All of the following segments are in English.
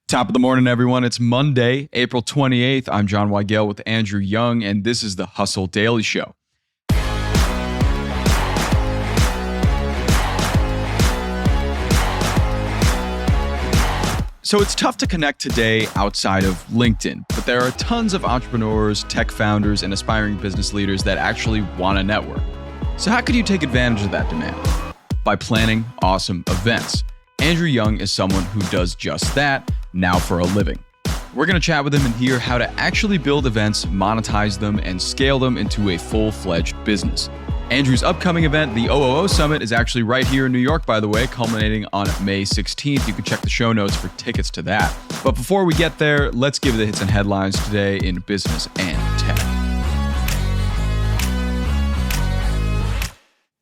Top of the morning, everyone. It's Monday, April 28th. I'm John Weigel with Andrew Yeung, and this is the Hustle Daily Show. So it's tough to connect today outside of LinkedIn, but there are tons of entrepreneurs, tech founders, and aspiring business leaders that actually want to network. So how could you take advantage of that demand? By planning awesome events. Andrew Yeung is someone who does just that, now for a living. We're going to chat with him and hear how to actually build events, monetize them, and scale them into a full-fledged business. Andrew's upcoming event, the OOO Summit, is actually right here in New York, by the way, culminating on May 16th. You can check the show notes for tickets to that. But before we get there, let's give the hits and headlines today in business and tech.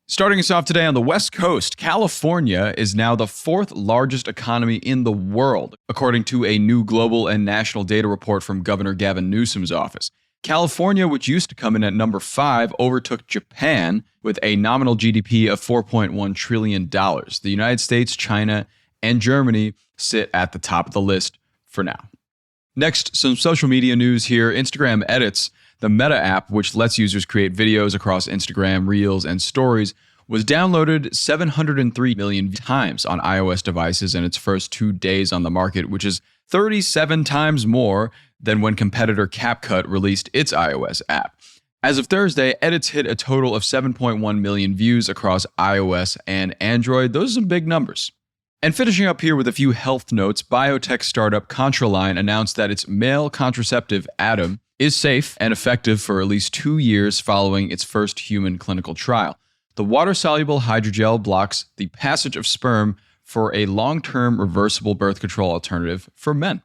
Starting us off today on the West Coast, California is now the fourth largest economy in the world, according to a new global and national data report from Governor Gavin Newsom's office. California, which used to come in at number 5, overtook Japan with a nominal GDP of $4.1 trillion. The United States, China, and Germany sit at the top of the list for now. Next, some social media news here. Instagram Edits, the Meta app, which lets users create videos across Instagram, Reels, and Stories, was downloaded 703 million times on iOS devices in its first 2 days on the market, which is 37 times more than when competitor CapCut released its iOS app. As of Thursday, Edits hit a total of 7.1 million views across iOS and Android. Those are some big numbers. And finishing up here with a few health notes, biotech startup Contraline announced that its male contraceptive, Atom, is safe and effective for at least 2 years following its first human clinical trial. The water-soluble hydrogel blocks the passage of sperm for a long-term reversible birth control alternative for men.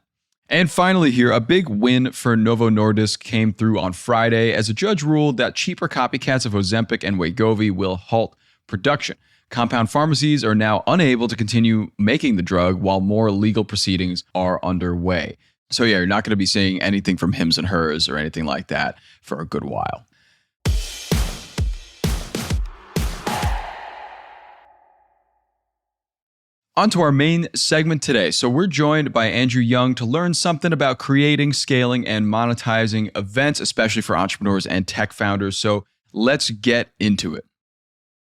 And finally here, a big win for Novo Nordisk came through on Friday as a judge ruled that cheaper copycats of Ozempic and Wegovy will halt production. Compound pharmacies are now unable to continue making the drug while more legal proceedings are underway. So yeah, you're not going to be seeing anything from Hims and Hers or anything like that for a good while. On to our main segment today. So we're joined by Andrew Yeung to learn something about creating, scaling, and monetizing events, especially for entrepreneurs and tech founders. So let's get into it.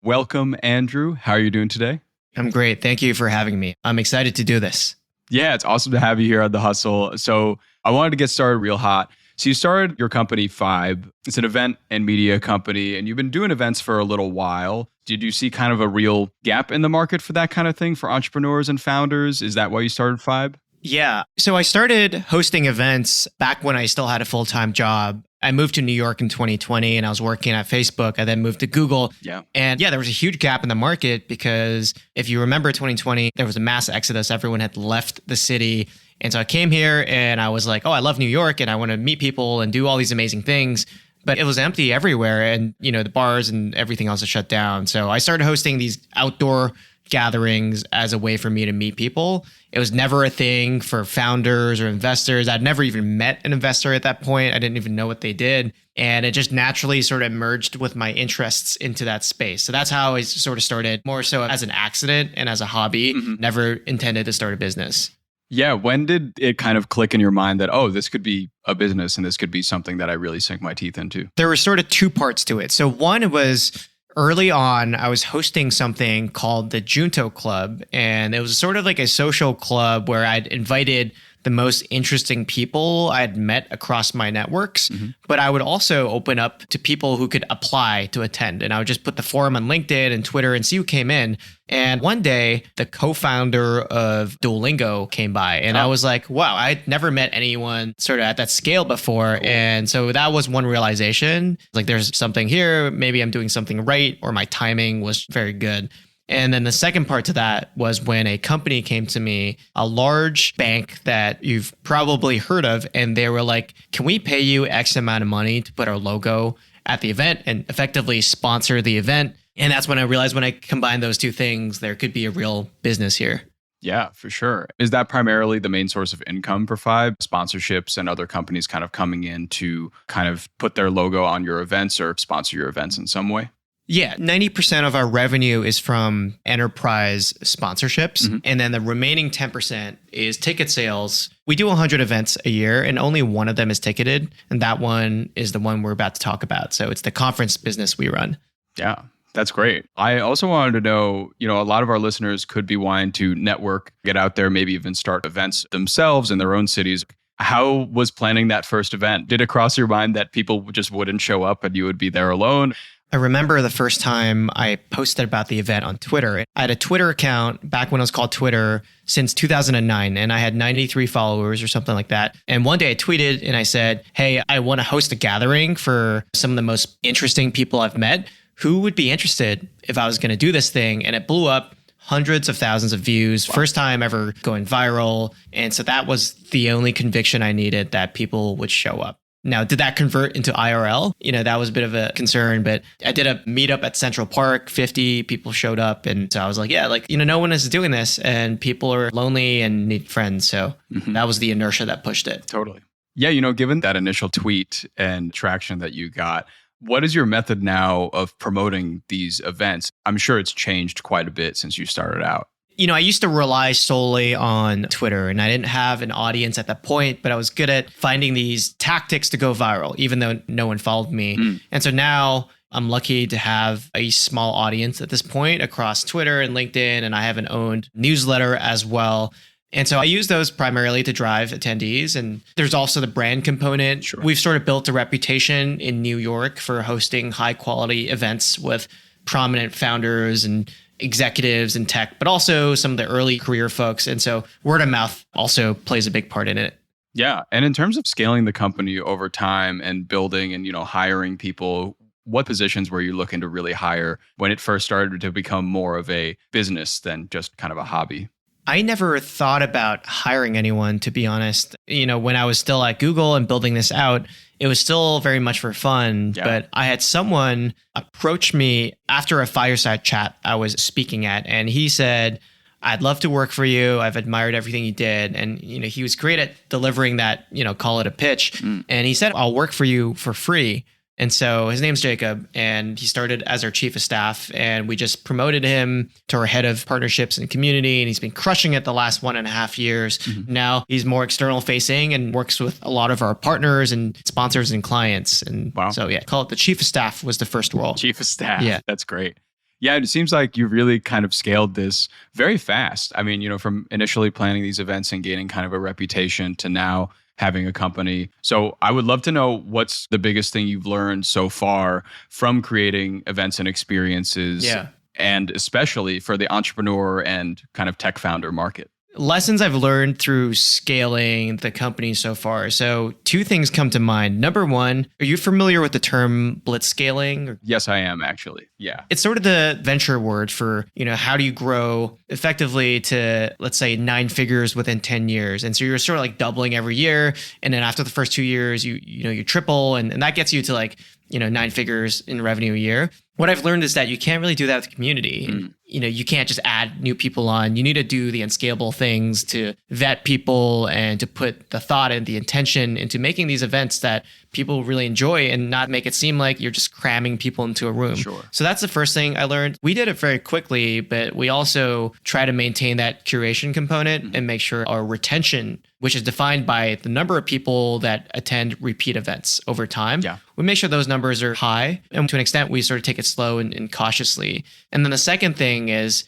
Welcome, Andrew. How are you doing today? I'm great. Thank you for having me. I'm excited to do this. Yeah, it's awesome to have you here on The Hustle. So I wanted to get started real hot. So you started your company, Fibe. It's an event and media company, and you've been doing events for a little while. Did you see kind of a real gap in the market for that kind of thing for entrepreneurs and founders? Is that why you started Fibe? Yeah. So I started hosting events back when I still had a full-time job. I moved to New York in 2020 and I was working at Facebook. I then moved to Google. Yeah. And yeah, there was a huge gap in the market because if you remember 2020, there was a mass exodus. Everyone had left the city. And so I came here and I was like, oh, I love New York and I want to meet people and do all these amazing things. But it was empty everywhere. And, you know, the bars and everything else is shut down. So I started hosting these outdoor gatherings as a way for me to meet people. It was never a thing for founders or investors. I'd never even met an investor at that point. I didn't even know what they did. And it just naturally sort of merged with my interests into that space. So that's how I sort of started, more so as an accident and as a hobby, never intended to start a business. Yeah. When did it kind of click in your mind that, oh, this could be a business and this could be something that I really sink my teeth into? There were sort of two parts to it. So one was early on, I was hosting something called the Junto Club, and it was sort of like a social club where I'd invited the most interesting people I'd met across my networks, but I would also open up to people who could apply to attend. And I would just put the forum on LinkedIn and Twitter and see who came in. And one day, the co-founder of Duolingo came by, and I was like, wow, I'd never met anyone sort of at that scale before. Cool. And so that was one realization, like there's something here, maybe I'm doing something right, or my timing was very good. And then the second part to that was when a company came to me, a large bank that you've probably heard of, and they were like, can we pay you X amount of money to put our logo at the event and effectively sponsor the event? And that's when I realized when I combined those two things, there could be a real business here. Yeah, for sure. Is that primarily the main source of income for Fibe? Sponsorships and other companies kind of coming in to kind of put their logo on your events or sponsor your events in some way? Yeah, 90% of our revenue is from enterprise sponsorships. And then the remaining 10% is ticket sales. We do 100 events a year and only one of them is ticketed. And that one is the one we're about to talk about. So it's the conference business we run. Yeah, that's great. I also wanted to know, a lot of our listeners could be wanting to network, get out there, maybe even start events themselves in their own cities. How was planning that first event? Did it cross your mind that people just wouldn't show up and you would be there alone? I remember the first time I posted about the event on Twitter. I had a Twitter account back when it was called Twitter since 2009, and I had 93 followers or something like that. And one day I tweeted and I said, hey, I want to host a gathering for some of the most interesting people I've met. Who would be interested if I was going to do this thing? And it blew up. Hundreds of thousands of views, first time ever going viral. And so that was the only conviction I needed that people would show up. Now, did that convert into IRL? That was a bit of a concern, but I did a meetup at Central Park, 50 people showed up. And so I was like, no one is doing this and people are lonely and need friends. So that was the inertia that pushed it. Totally. Yeah, given that initial tweet and traction that you got, what is your method now of promoting these events? I'm sure it's changed quite a bit since you started out. I used to rely solely on Twitter and I didn't have an audience at that point, but I was good at finding these tactics to go viral, even though no one followed me. And so now I'm lucky to have a small audience at this point across Twitter and LinkedIn, and I have an owned newsletter as well. And so I use those primarily to drive attendees. And there's also the brand component. Sure. We've sort of built a reputation in New York for hosting high quality events with prominent founders and executives in tech, but also some of the early career folks. And so word of mouth also plays a big part in it. Yeah. And in terms of scaling the company over time and building and, hiring people, what positions were you looking to really hire when it first started to become more of a business than just kind of a hobby? I never thought about hiring anyone, to be honest. When I was still at Google and building this out, it was still very much for fun. Yeah. But I had someone approach me after a fireside chat I was speaking at, and he said, I'd love to work for you. I've admired everything you did. And, he was great at delivering that, call it a pitch. And he said, I'll work for you for free. And so his name's Jacob, and he started as our chief of staff, and we just promoted him to our head of partnerships and community, and he's been crushing it the last 1.5 years. Now he's more external facing and works with a lot of our partners and sponsors and clients. And so call it the chief of staff was the first role. Chief of staff. Yeah. That's great. Yeah, it seems like you really kind of scaled this very fast. I mean, from initially planning these events and gaining kind of a reputation to now having a company. So I would love to know what's the biggest thing you've learned so far from creating events and experiences, and especially for the entrepreneur and kind of tech founder market. Lessons I've learned through scaling the company so far. So 2 things come to mind. Number 1, are you familiar with the term blitzscaling? Yes, I am actually. Yeah. It's sort of the venture word for, how do you grow effectively to, let's say, 9 figures within 10 years. And so you're sort of like doubling every year. And then after the first 2 years, you triple, and that gets you to like, 9 figures in revenue a year. What I've learned is that you can't really do that with the community. And, you can't just add new people on. You need to do the unscalable things to vet people and to put the thought and the intention into making these events that people really enjoy and not make it seem like you're just cramming people into a room. Sure. So that's the first thing I learned. We did it very quickly, but we also try to maintain that curation component and make sure our retention, which is defined by the number of people that attend repeat events over time. Yeah. We make sure those numbers are high. And to an extent, we sort of take it slow and cautiously. And then the second thing is,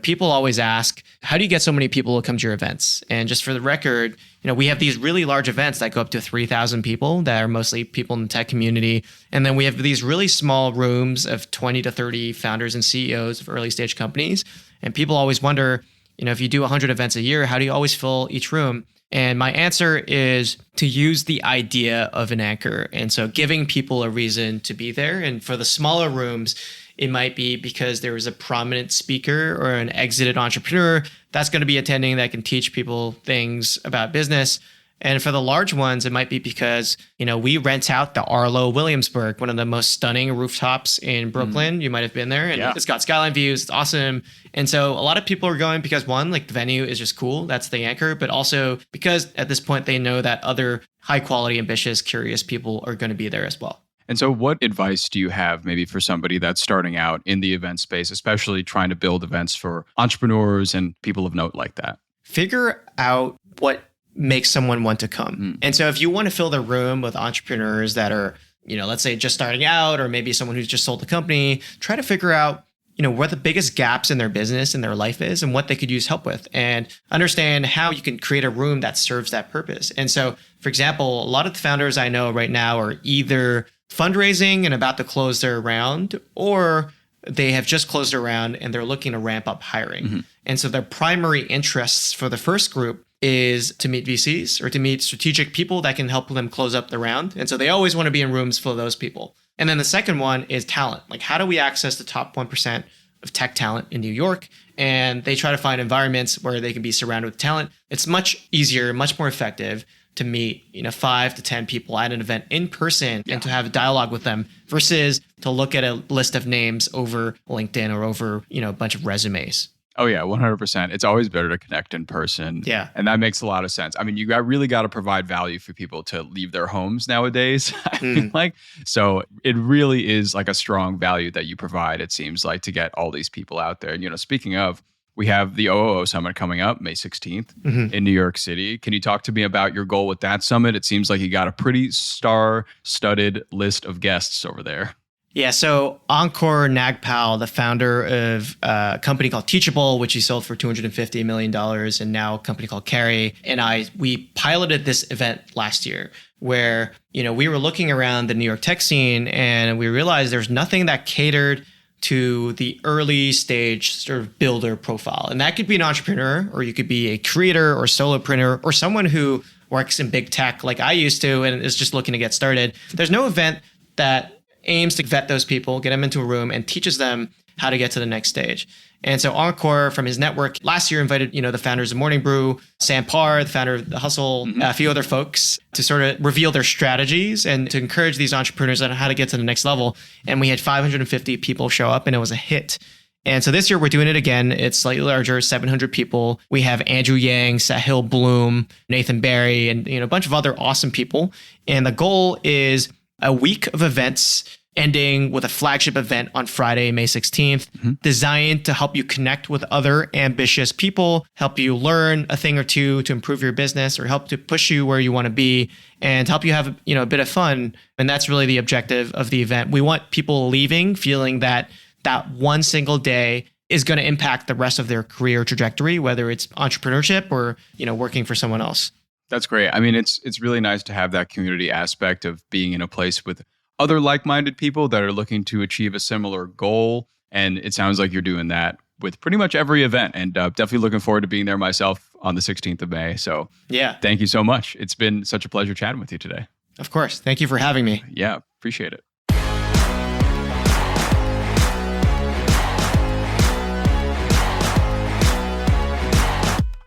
people always ask, how do you get so many people to come to your events? And just for the record, we have these really large events that go up to 3,000 people that are mostly people in the tech community. And then we have these really small rooms of 20 to 30 founders and CEOs of early stage companies. And people always wonder, if you do 100 events a year, how do you always fill each room? And my answer is to use the idea of an anchor. And so giving people a reason to be there. And for the smaller rooms, it might be because there is a prominent speaker or an exited entrepreneur that's going to be attending that can teach people things about business. And for the large ones, it might be because, we rent out the Arlo Williamsburg, one of the most stunning rooftops in Brooklyn. You might have been there, and it's got skyline views. It's awesome. And so a lot of people are going because, one, like the venue is just cool. That's the anchor. But also because at this point, they know that other high quality, ambitious, curious people are going to be there as well. And so what advice do you have maybe for somebody that's starting out in the event space, especially trying to build events for entrepreneurs and people of note like that? Figure out what makes someone want to come. And so if you want to fill the room with entrepreneurs that are, let's say just starting out, or maybe someone who's just sold a company, try to figure out what the biggest gaps in their business and their life is and what they could use help with, and understand how you can create a room that serves that purpose. And so, for example, a lot of the founders I know right now are either fundraising and about to close their round, or they have just closed a round and they're looking to ramp up hiring. And so their primary interests for the first group is to meet VCs or to meet strategic people that can help them close up the round. And so they always want to be in rooms full of those people. And then the second one is talent. Like, how do we access the top 1% of tech talent in New York? And they try to find environments where they can be surrounded with talent. It's much easier, much more effective to meet 5 to 10 people at an event in person and to have a dialogue with them versus to look at a list of names over LinkedIn or over a bunch of resumes. Oh yeah, 100%. It's always better to connect in person. Yeah. And that makes a lot of sense. I mean, really got to provide value for people to leave their homes nowadays. I feel like. So it really is like a strong value that you provide, it seems like, to get all these people out there. And, speaking of, we have the OOO Summit coming up May 16th in New York City. Can you talk to me about your goal with that summit? It seems like you got a pretty star-studded list of guests over there. Yeah, so Ankur Nagpal, the founder of a company called Teachable, which he sold for $250 million, and now a company called Carry, and we piloted this event last year where, we were looking around the New York tech scene and we realized there's nothing that catered to the early stage sort of builder profile. And that could be an entrepreneur, or you could be a creator or solopreneur, or someone who works in big tech like I used to and is just looking to get started. There's no event that aims to vet those people, get them into a room, and teaches them how to get to the next stage. And so Encore, from his network, last year invited, the founders of Morning Brew, Sam Parr, the founder of The Hustle, a few other folks, to sort of reveal their strategies and to encourage these entrepreneurs on how to get to the next level. And we had 550 people show up, and it was a hit. And so this year we're doing it again. It's slightly larger, 700 people. We have Andrew Yeung, Sahil Bloom, Nathan Barry, and a bunch of other awesome people. And the goal is a week of events ending with a flagship event on Friday, May 16th, designed to help you connect with other ambitious people, help you learn a thing or two to improve your business, or help to push you where you want to be, and help you have a bit of fun. And that's really the objective of the event. We want people leaving feeling that one single day is going to impact the rest of their career trajectory, whether it's entrepreneurship or working for someone else. That's great. I mean, it's really nice to have that community aspect of being in a place with other like-minded people that are looking to achieve a similar goal. And it sounds like you're doing that with pretty much every event, and definitely looking forward to being there myself on the 16th of May. So yeah, thank you so much. It's been such a pleasure chatting with you today. Of course. Thank you for having me. Yeah, appreciate it.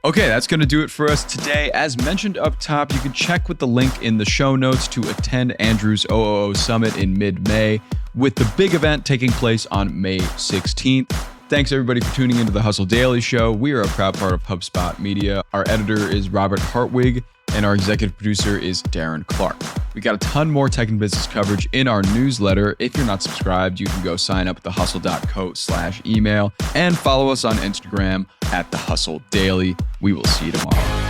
Okay, that's going to do it for us today. As mentioned up top, you can check with the link in the show notes to attend Andrew's OOO Summit in mid-May, with the big event taking place on May 16th. Thanks everybody for tuning into the Hustle Daily Show. We are a proud part of HubSpot Media. Our editor is Robert Hartwig, and our executive producer is Darren Clark. We got a ton more tech and business coverage in our newsletter. If you're not subscribed, you can go sign up at thehustle.co/email and follow us on Instagram at The Hustle Daily. We will see you tomorrow.